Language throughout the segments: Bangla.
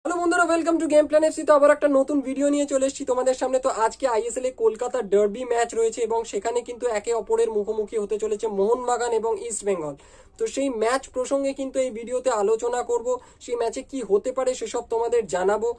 হ্যালো বন্ধুরা, welcome to game plan FC. তো আবার একটা নতুন ভিডিও নিয়ে চলে এসেছি তোমাদের সামনে। তো আজকে আইএসএল এ কলকাতা ডার্বি ম্যাচ রয়েছে এবং সেখানে কিন্তু একে অপরের মুখোমুখি হতে চলেছে মোহনবাগান এবং ইস্ট বেঙ্গল। তো সেই ম্যাচ প্রসঙ্গে কিন্তু এই ভিডিওতে আলোচনা করব। সেই ম্যাচে কি হতে পারে সেসব তোমাদের জানাবো।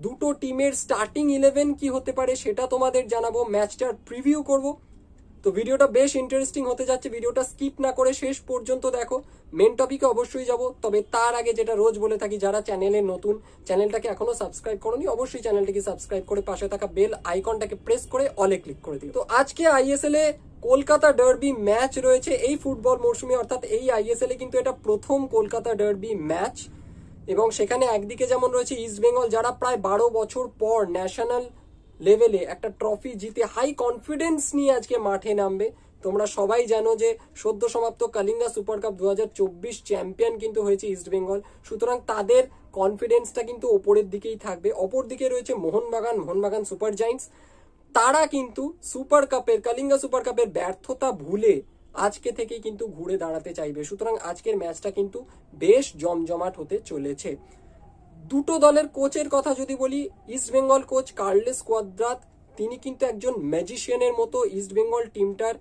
দুটো টিমের স্টার্টিং 11 কি হতে পারে সেটা তোমাদের জানাবো। ম্যাচটার প্রিভিউ করব। তো ভিডিওটা বেশ ইন্টারেস্টিং হতে যাচ্ছে, ভিডিওটা স্কিপ না করে শেষ পর্যন্ত দেখো। মেন টপিকে অবশ্যই যাব, তবে তার আগে যেটা রোজ বলে থাকি, যারা চ্যানেলে নতুন, চ্যানেলটাকে এখনো সাবস্ক্রাইব করোনি অবশ্যই চ্যানেলটিকে সাবস্ক্রাইব করে পাশে থাকা বেল আইকনটাকে প্রেস করে অলে ক্লিক করে দিও। তো আজকে আইএসএল এ কলকাতা ডার্বি ম্যাচ রয়েছে এই ফুটবল মরশুমে, অর্থাৎ এই আইএসএল এ কিন্তু এটা প্রথম কলকাতা ডার্বি ম্যাচ। এবং সেখানে একদিকে যেমন রয়েছে ইস্ট বেঙ্গল, যারা প্রায় 12 বছর পর ন্যাশনাল লেভেলে একটা ট্রফি জিতে হাই কনফিডেন্স নিয়ে আজকে মাঠে নামবে। তোমরা সবাই জানো যে সদ্য সমাপ্ত কালিঙ্গা সুপার কাপ 2024 চ্যাম্পিয়ন কিন্তু হয়েছে ইস্ট বেঙ্গল, সুতরাং তাদের কনফিডেন্সটা কিন্তু ওপরের দিকেই থাকবে। অপর দিকে রয়েছে মোহনবাগান সুপার জায়ান্টস। তারা কিন্তু সুপার কাপের, কালিঙ্গা সুপার কাপের ব্যর্থতা ভুলে আজকে থেকেই কিন্তু ঘুরে দাঁড়াতে চাইবে। সুতরাং আজকের ম্যাচটা কিন্তু বেশ জমজমাট হতে চলেছে। দুটো দলের কোচের কথা যদি বলি, east Bengal coach Carles Cuadrat, তিনি কিন্তু একজন ম্যাজিশিয়ানের মতো ইস্ট বেঙ্গল টিমটার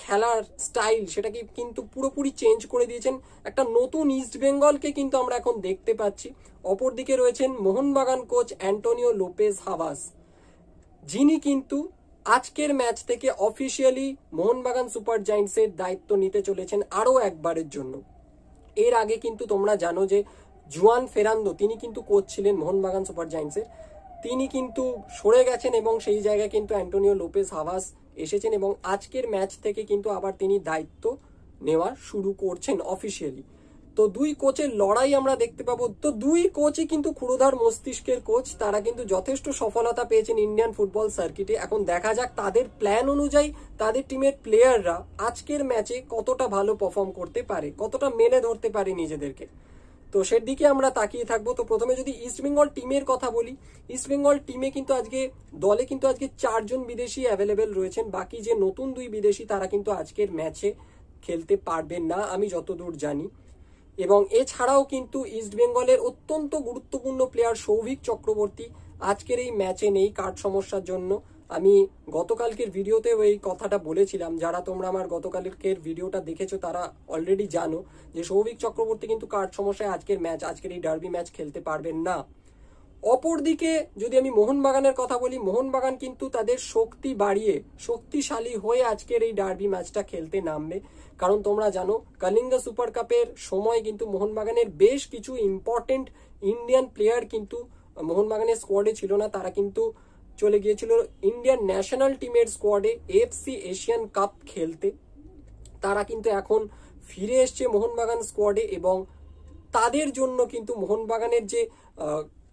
খেলার স্টাইল সেটাকে কিন্তু পুরোপুরি চেঞ্জ করে দিয়েছেন। একটা নতুন ইস্ট বেঙ্গলকে কিন্তু আমরা এখন দেখতে পাচ্ছি। অপরদিকে রয়েছেন মোহনবাগান কোচ অ্যান্টোনিও লোপেজ হাভাস, যিনি কিন্তু আজকের ম্যাচ থেকে অফিসিয়ালি মোহনবাগান সুপার জায়ান্টসের দায়িত্ব নিতে চলেছেন আরও একবারের জন্য। এর আগে কিন্তু তোমরা জানো যে জুয়ান ফেরান্দো, তিনি কিন্তু কোচ ছিলেন মোহনবাগান সুপার জায়ান্টসের, তিনি কিন্তু সরে গেছেন এবং সেই জায়গায় কিন্তু অ্যান্টোনিও লোপেজ হাভাস এসেছেন এবং আজকের ম্যাচ থেকে কিন্তু আবার তিনি দায়িত্ব নেওয়া শুরু করছেন অফিসিয়ালি। তো দুই কোচের লড়াই আমরা দেখতে পাবো। তো দুই কোচই কিন্তু ক্ষুরোধার মস্তিষ্কের কোচ, তারা কিন্তু যথেষ্ট সফলতা পেয়েছেন ইন্ডিয়ান ফুটবল সার্কিটে। এখন দেখা যাক তাদের প্ল্যান অনুযায়ী তাদের টিমের প্লেয়াররা আজকের ম্যাচে কতটা ভালো পারফর্ম করতে পারে, কতটা মেলে ধরতে পারে নিজেদেরকে। তো সেদিকে আমরা তাকিয়ে থাকবো। তো প্রথমে যদি ইস্ট বেঙ্গল টিমের কথা বলি, ইস্ট বেঙ্গল টিমে কিন্তু আজকে দলে কিন্তু আজকে 4 জন বিদেশি অ্যাভেলেবেল রয়েছেন। বাকি যে নতুন 2 বিদেশি তারা কিন্তু আজকের ম্যাচে খেলতে পারবেন না আমি যতদূর জানি। এবং এছাড়াও কিন্তু ইস্ট বেঙ্গলের অত্যন্ত গুরুত্বপূর্ণ প্লেয়ার সৌভিক চক্রবর্তী আজকের এই ম্যাচে নেই কার্ড সমস্যার জন্য। আমি গতকালকের ভিডিওতেও এই কথাটা বলেছিলাম, যারা তোমরা আমার গতকালকের ভিডিওটা দেখেছো তারা অলরেডি জানো যে সৌভিক চক্রবর্তী কিন্তু কার্ড সমস্যায় আজকের এই ডার্বি ম্যাচ খেলতে পারবেন না। অপরদিকে যদি আমি মোহনবাগানের কথা বলি, মোহনবাগান কিন্তু তাদের শক্তি বাড়িয়ে শক্তিশালী হয়ে আজকের এই ডার্বি ম্যাচটা খেলতে নামবে। কারণ তোমরা জানো কালিঙ্গা সুপার কাপের সময় কিন্তু মোহনবাগানের বেশ কিছু ইম্পর্টেন্ট ইন্ডিয়ান প্লেয়ার কিন্তু মোহনবাগানের স্কোয়াডে ছিল না, তারা কিন্তু চলে গিয়েছিল ইন্ডিয়ান ন্যাশনাল টিমের স্কোয়াডে এএফসি এশিয়ান কাপ খেলতে। তারা কিন্তু এখন ফিরে এসছে মোহনবাগান স্কোয়াডে এবং তাদের জন্য কিন্তু মোহনবাগানের যে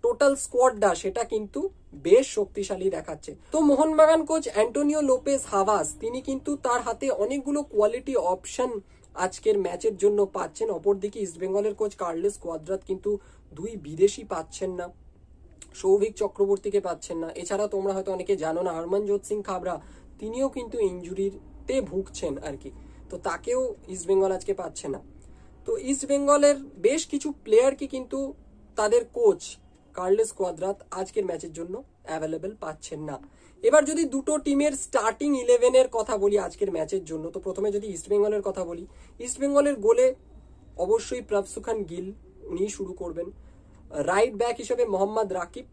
টোটাল স্কোয়াডটা সেটা কিন্তু বেশ শক্তিশালী দেখাচ্ছে। তো মোহনবাগান কোচ অ্যান্টোনিও লোপেজ হাভাস, তিনি কিন্তু তার হাতে অনেকগুলো কোয়ালিটি অপশন আজকের ম্যাচের জন্য পাচ্ছেন। অপরদিকে ইস্ট বেঙ্গলের কোচ কার্লেস কোয়াদ্রাত কিন্তু 2 বিদেশি পাচ্ছেন না, সৌভিক চক্রবর্তীকে পাচ্ছেন না। এছাড়া তোমরা হয়তো অনেকে জানো না, হরমনজোত সিং খাবরা, তিনিও কিন্তু ইনজুরিতে ভুগছেন আর কি। তো তাকেও ইস্ট বেঙ্গল আজকে পাচ্ছে না। তো ইস্ট বেঙ্গলের বেশ কিছু প্লেয়ারকে কিন্তু তাদের কোচ কার্লেস কোয়াদ্রাত আজকের ম্যাচের জন্য অ্যাভেলেবেল পাচ্ছেন না। এবার যদি দুটো টিমের স্টার্টিং 11-এর কথা বলি আজকের ম্যাচের জন্য, তো প্রথমে যদি ইস্ট বেঙ্গলের কথা বলি, ইস্ট বেঙ্গলের গোলে অবশ্যই প্রভসুখান গিল, উনি শুরু করবেন। রাইট ব্যাক হিসেবে মোহাম্মদ রাকিব,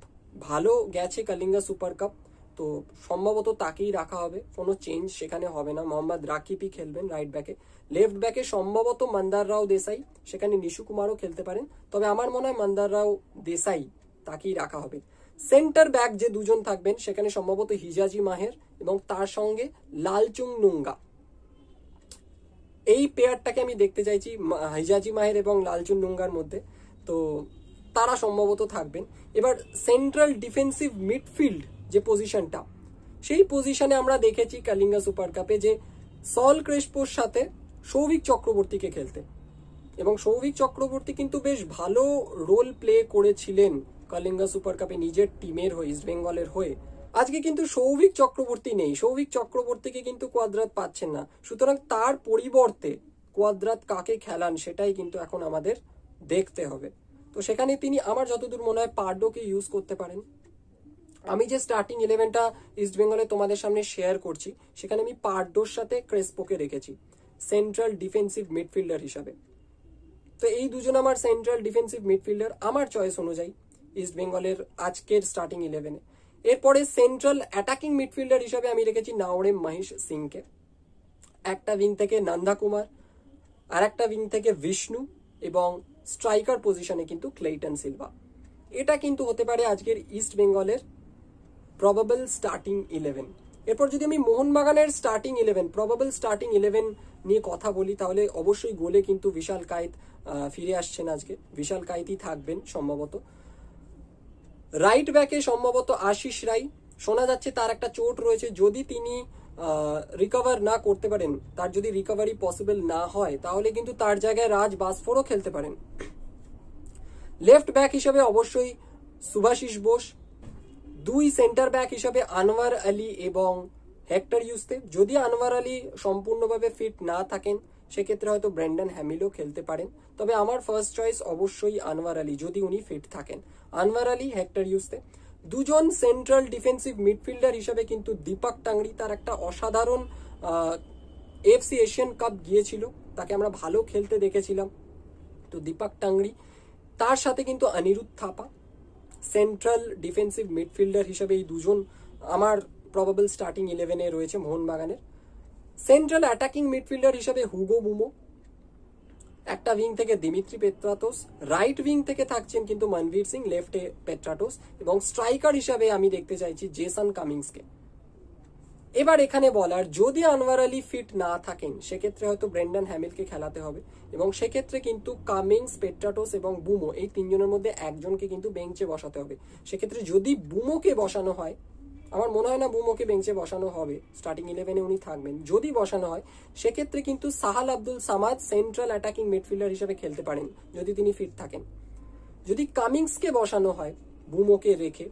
ভালো গেছে কালিঙ্গা সুপার কাপ, তো সম্ভবত তাকেই রাখা হবে, কোনো চেঞ্জ সেখানে হবে না, মোহাম্মদ রাকিবই খেলবেন রাইট ব্যাকে। লেফট ব্যাকে সম্ভবত মন্দার রাও দেসাই, সেখানে নিশু কুমারও খেলতে পারেন, তবে আমার মনে হয় মন্দার রাও দেসাই তাকেই রাখা হবে। সেন্টার ব্যাক যে দুজন থাকবেন সেখানে সম্ভবত হিজাজি মাহের এবং তার সঙ্গে লালচুং নুঙ্গা, এই পেয়ারটাকে আমি দেখতে চাইছি হিজাজি মাহের এবং লালচুং নুঙ্গার মধ্যে, তো তারা সম্ভবত থাকবেন। এবার সেন্ট্রাল ডিফেন্সিভ মিডফিল্ড যে পজিশনটা, সেই পজিশনে আমরা দেখেছি কালিঙ্গা সুপার কাপে যে সল ক্রেসপোর সাথে সৌভিক চক্রবর্তীকে খেলতে, এবং সৌভিক চক্রবর্তী কিন্তু বেশ ভালো রোল প্লে করেছিলেন কালিঙ্গা সুপার কাপে নিজের টিমের হয়ে, ইস্ট বেঙ্গলের হয়ে। আজকে কিন্তু সৌভিক চক্রবর্তী নেই, সৌভিক চক্রবর্তীকে কিন্তু কোয়াদ্রাত পাচ্ছেন না, সুতরাং তার পরিবর্তে কোয়াদ্রাত কাকে খেলান সেটাই কিন্তু এখন আমাদের দেখতে হবে। তো সেখানে তিনি আমার যতদূর মনে হয় পার্ডোকে ইউজ করতে পারেন। আমি যে স্টার্টিং 11টা ইস্ট বেঙ্গলে তোমাদের সামনে শেয়ার করছি, সেখানে আমি পার্ডোর সাথে ক্রেসপোকে রেখেছি সেন্ট্রাল ডিফেন্সিভ মিডফিল্ডার হিসাবে। তো এই দুজন আমার সেন্ট্রাল ডিফেন্সিভ মিডফিল্ডার আমার চয়েস অনুযায়ী ইস্ট বেঙ্গলের আজকের স্টার্টিং 11-এ। এরপরে সেন্ট্রাল অ্যাটাকিং মিডফিল্ডার হিসাবে আমি রেখেছি নাওরেম মহেশ সিংকে। একটা উইং থেকে নন্দা কুমার, আর একটা উইং থেকে বিষ্ণু, এবং স্ট্রাইকার পজিশনে কিন্তু ক্লেইটন সিলভা। এটা কিন্তু হতে পারে আজকের ইস্ট বেঙ্গলের প্রবাবল স্টার্টিং 11। এরপর যদি আমি মোহনবাগানের স্টার্টিং 11, প্রবাবল স্টার্টিং 11 নিয়ে কথা বলি, তাহলে অবশ্যই গোলে কিন্তু বিশাল কায়েত ফিরে আসছেন আজকে। বিশাল কায়েতই থাকবেন সম্ভবত। রাইট ব্যাকে সম্ভবত আশিস রায়, শোনা যাচ্ছে তার একটা চোট রয়েছে, যদি তিনি রিকভার না করতে পারেন, তার যদি রিকভারি পসিবল না হয়, তাহলে কিন্তু তার জায়গায় রাজ বাসফোরও খেলতে পারেন। লেফট ব্যাক হিসেবে অবশ্যই সুভাশিস বোস, দুই সেন্টার ব্যাক হিসেবে আনোয়ার আলী এবং হেক্টর ইউস্তে। যদি আনোয়ার আলী সম্পূর্ণভাবে ফিট না থাকেন, সেক্ষেত্রে হয়তো ব্র্যান্ডন হ্যামিলও খেলতে পারেন। তবে আমার ফার্স্ট চয়েস অবশ্যই আনোয়ার আলী, যদি উনি ফিট থাকেন। আনোয়ার আলী, হেক্টর ইউস্তে। দুজন সেন্ট্রাল ডিফেন্সিভ মিডফিল্ডার হিসেবে কিন্তু দীপক টাংরি, তার একটা অসাধারণ এফসি এশিয়ান কাপ গিয়েছিল, তাকে আমরা ভালো খেলতে দেখেছিলাম। তো দীপক টাংরি, তার সাথে কিন্তু Anirudh Thapa central defensive midfielder হিসেবে এই দুজন আমার প্রবাবল স্টার্টিং 11-এ রয়েছে মোহনবাগানের। সেন্ট্রাল অ্যাটাকিং মিডফিল্ডার হিসেবে হুগো বুমো, একটা উইং থেকে দিমিত্রি পেট্রাটোস, রাইট উইং থেকে থাকছেন কিন্তু মনবীর সিং, লেফটে পেট্রাটোস, এবং স্ট্রাইকার হিসাবে আমি দেখতে চাইছি জেসন কামিংসকে। এবার এখানে বলার, যদি আনোয়ার আলী ফিট না থাকেন, সেক্ষেত্রে হয়তো ব্রেন্ডন হ্যামিলকে খেলাতে হবে, এবং সেক্ষেত্রে কিন্তু কামিংস, পেট্রাটোস এবং বুমো, এই তিনজনের মধ্যে একজনকে কিন্তু বেঞ্চে বসাতে হবে। সেক্ষেত্রে যদি বুমোকে বসানো হয়, আমার মনে হয় না বুমোকে বেঞ্চে বসানো হবে, স্টার্টিং 11-এ উনি থাকবেন। যদি বসানো হয়, সেক্ষেত্রে কিন্তু Sahal Abdul Samad central attacking midfielder হিসেবে খেলতে পারেন, যদি তিনি ফিট থাকেন। যদি কামিংসকে বসানো হয় বুমোকে রেখে,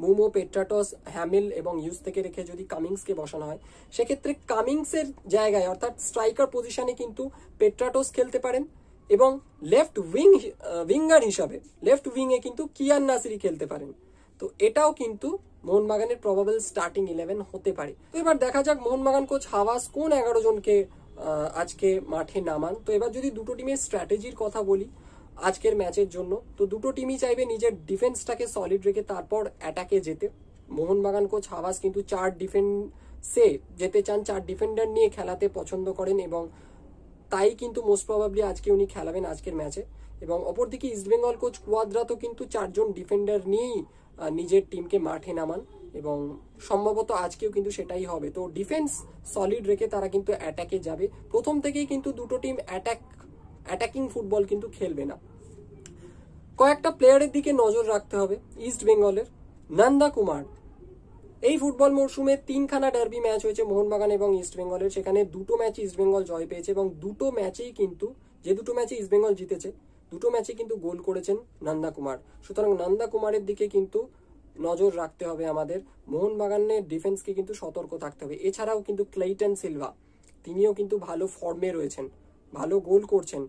বুমো, পেট্রাটোস, হ্যামিল এবং ইউজ থেকে রেখে যদি কামিংসকে বসানো হয়, সেক্ষেত্রে কামিংসের জায়গায় অর্থাৎ স্ট্রাইকার পজিশনে কিন্তু পেট্রাটোস খেলতে পারেন, এবং লেফট উইঙ্গার হিসাবে লেফট উইংয়ে কিন্তু কিয়ান নাসিরি খেলতে পারেন। তো এটাও কিন্তু মোহনবাগানের প্রবাবল স্টার্টিং 11 হতে পারে। তো এবার দেখা যাক মোহনবাগান কোচ হাওয়াস কোন 11 জনকে আজকে মাঠে নামান। তো এবার যদি দুটো টিমের স্ট্র্যাটেজির কথা বলি আজকের ম্যাচের জন্য, তো দুটো টিমই চাইবে নিজের ডিফেন্সটাকে সলিড রেখে তারপর অ্যাটাকে যেতে। মোহনবাগান কোচ হাওয়াস কিন্তু 4 ডিফেন্সে যেতে চান, 4 ডিফেন্ডার নিয়ে খেলাতে পছন্দ করেন, এবং তাই কিন্তু মোস্ট প্রবাবলি আজকে উনি খেলাবেন আজকের ম্যাচে। এবং অপরদিকে ইস্টবেঙ্গল কোচ কুয়াদ্রাতো কিন্তু 4 জন ডিফেন্ডার নিয়েই নিজের টিমকে মাঠে নামান, এবং সম্ভবত আজকেও কিন্তু সেটাই হবে। তো ডিফেন্স সলিড রেখে তারা কিন্তু অ্যাটাকে যাবে। প্রথম থেকেই কিন্তু দুটো টিম অ্যাটাকিং ফুটবল কিন্তু খেলবে না। কয়েকটা প্লেয়ারের দিকে নজর রাখতে হবে ইস্ট বেঙ্গলের। নন্দা কুমার, এই ফুটবল মরশুমে 3খানা ডার্বি ম্যাচ হয়েছে মোহনবাগান এবং ইস্ট বেঙ্গলের, সেখানে দুটো ম্যাচে ইস্ট বেঙ্গল জয় পেয়েছে, এবং দুটো ম্যাচেই কিন্তু, যে দুটো ম্যাচে ইস্ট বেঙ্গল জিতেছে, দুটো ম্যাচে কিন্তু গোল করেছেন নন্দা কুমার। সুতরাং নন্দা কুমারের দিকে কিন্তু নজর রাখতে হবে আমাদের। মোহনবাগানের ডিফেন্সকে কিন্তু সতর্ক থাকতে হবে। এছাড়াও কিন্তু ক্লেইটন সিলভা, তিনিও কিন্তু ভালো ফর্মে রয়েছেন, ভালো গোল করছেন।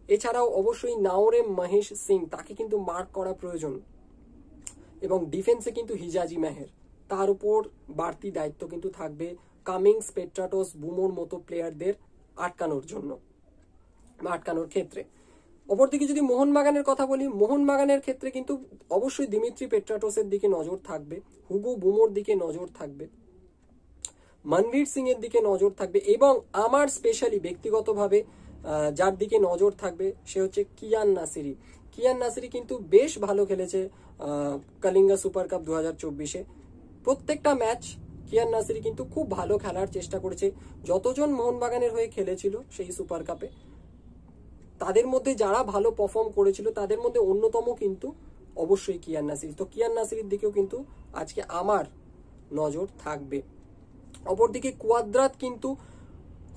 এছাড়াও অবশ্যই নাওরেম মহেশ সিং, তাকে কিন্তু মার্ক করা প্রয়োজন, এবং ডিফেন্সে কিন্তু হিজাজি মেহের, তার উপর বাড়তি দায়িত্ব কিন্তু থাকবে কামিংস, পেট্রাটোস, বুমোর মতো প্লেয়ারদের আটকানোর জন্য, আটকানোর ক্ষেত্রে। অপরদিকে যদি মোহনবাগানের কথা বলি, মোহনবাগানের ক্ষেত্রে কিন্তু অবশ্যই দিমিত্রি পেট্রাটোসের দিকে নজর থাকবে, হুগো বুমোর দিকে নজর থাকবে, মনবীর সিং এর দিকে নজর থাকবে, এবং আমার স্পেশালি ব্যক্তিগতভাবে যার দিকে নজর থাকবে সে হচ্ছে কিয়ান নাসিরি। কিয়ান নাসিরি কিন্তু বেশ ভালো খেলেছে কালিঙ্গা সুপার কাপ 2024-এ। প্রত্যেকটা ম্যাচ কিয়ান নাসিরি কিন্তু খুব ভালো খেলার চেষ্টা করেছে। যতজন মোহনবাগানের হয়ে খেলেছিল সেই সুপার কাপে, তাদের মধ্যে যারা ভালো পারফর্ম করেছিল, তাদের মধ্যে অন্যতম কিন্তু অবশ্যই কিয়ান নাসিরি। তো কিয়ান নাসিরির দিকেও কিন্তু আজকে আমার নজর থাকবে। অপরদিকে কুয়াদ্রাত কিন্তু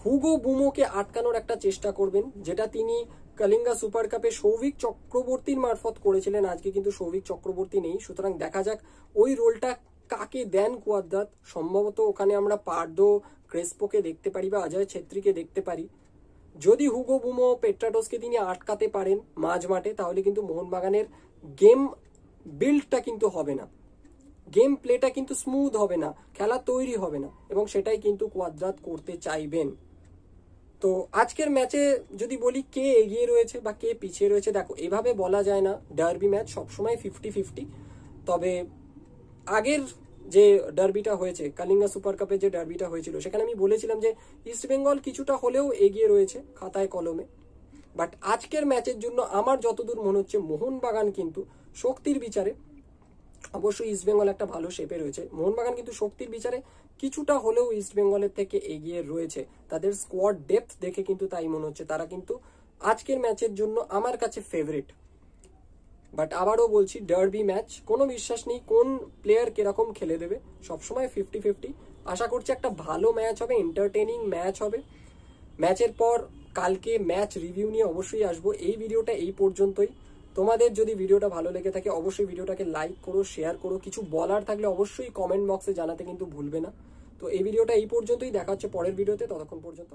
হুগো বুমোকে আটকানোর একটা চেষ্টা করবেন, যেটা তিনি কালিঙ্গা সুপার কাপে সৌভিক চক্রবর্তীর মারফত করেছিলেন। আজকে কিন্তু সৌভিক চক্রবর্তী নেই, সুতরাং দেখা যাক ওই রোলটা কাকে দেন কুয়াদ্রাত। সম্ভবত ওখানে আমরা পার্দো, ক্রেসপোকে দেখতে পারি বা অজয় ছেত্রীকে দেখতে পারি। যদি হুগো বুমো পেট্রাডোসকে তিনি আটকাতে পারেন মাঝ মাঠে, তাহলে কিন্তু মোহনবাগানের গেম বিল্ডটা কিন্তু হবে না, গেম প্লেটা কিন্তু স্মুথ হবে না, খেলা তৈরি হবে না, এবং সেটাই কিন্তু কোয়াদ্রাত করতে চাইবেন। তো আজকের ম্যাচে যদি বলি কে এগিয়ে রয়েছে বা কে পিছিয়ে রয়েছে, দেখো এভাবে বলা যায় না, ডার্বি ম্যাচ সবসময় 50-50। তবে আগের যে ডার্বিটা হয়েছে, কালিঙ্গা সুপার কাপের যে ডার্বিটা হয়েছিল, সেখানে আমি বলেছিলাম যে ইস্টবেঙ্গল কিছুটা হলেও এগিয়ে রয়েছে খাতায় কলমে। বাট আজকের ম্যাচের জন্য আমার যতদূর মনে হচ্ছে মোহনবাগান কিন্তু শক্তির বিচারে, অবশ্যই ইস্টবেঙ্গল একটা ভালো শেপে রয়েছে, মোহনবাগান কিন্তু শক্তির বিচারে কিছুটা হলেও ইস্টবেঙ্গলের থেকে এগিয়ে রয়েছে। তাদের স্কোয়াড ডেপথ দেখে কিন্তু তাই মনে হচ্ছে, তারা কিন্তু আজকের ম্যাচের জন্য আমার কাছে ফেভারিট। বাট আবারও বলছি, ডার্বি ম্যাচ, কোনো বিশ্বাস নেই কোন প্লেয়ার কিরকম খেলে দেবে, সবসময় 50-50। আশা করছি একটা ভালো ম্যাচ হবে, এন্টারটেনিং ম্যাচ হবে। ম্যাচের পর কালকে ম্যাচ রিভিউ নিয়ে অবশ্যই আসবো। এই ভিডিওটা এই পর্যন্তই। তোমাদের যদি ভিডিওটা ভালো লেগে থাকে অবশ্যই ভিডিওটাকে লাইক করো, শেয়ার করো, কিছু বলার থাকলে অবশ্যই কমেন্ট বক্সে জানাতে কিন্তু ভুলবে না। তো এই ভিডিওটা এই পর্যন্তই, দেখা হচ্ছে পরের ভিডিওতে, ততক্ষণ পর্যন্ত